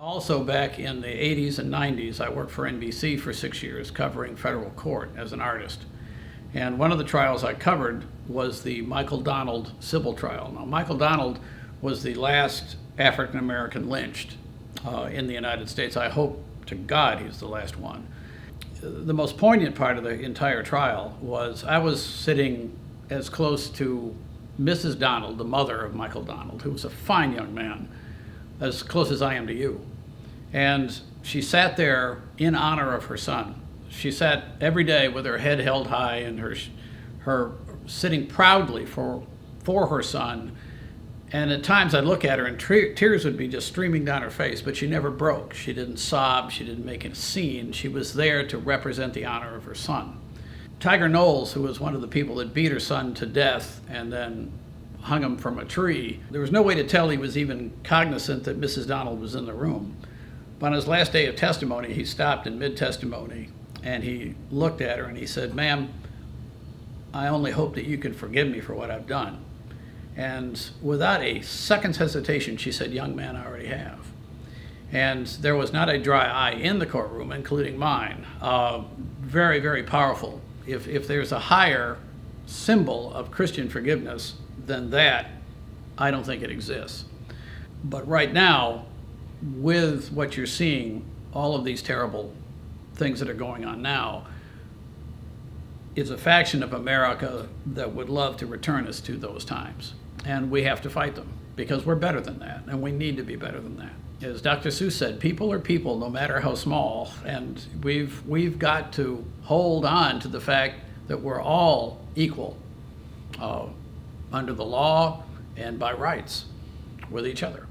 Also, back in the 80s and 90s, I worked for NBC for 6 years covering federal court as an artist. And one of the trials I covered was the Michael Donald civil trial. Now, Michael Donald was the last African American lynched in the United States. I hope to God he's the last one. The most poignant part of the entire trial was I was sitting as close to Mrs. Donald, the mother of Michael Donald, who was a fine young man, as close as I am to you. And she sat there in honor of her son. She sat every day with her head held high and her sitting proudly for her son. And at times I'd look at her and tears would be just streaming down her face, but she never broke. She didn't sob, she didn't make a scene. She was there to represent the honor of her son. Tiger Knowles, who was one of the people that beat her son to death and then hung him from a tree, there was no way to tell he was even cognizant that Mrs. Donald was in the room. But on his last day of testimony, he stopped in mid-testimony and he looked at her and he said, "Ma'am, I only hope that you can forgive me for what I've done." And without a second's hesitation, she said, "Young man, I already have." And there was not a dry eye in the courtroom, including mine. Very, very powerful. If there's a higher symbol of Christian forgiveness than that, I don't think it exists. But right now, with what you're seeing, all of these terrible things that are going on now, is a faction of America that would love to return us to those times. And we have to fight them because we're better than that, and we need to be better than that. As Dr. Seuss said, people are people no matter how small, and we've got to hold on to the fact that we're all equal under the law and by rights with each other.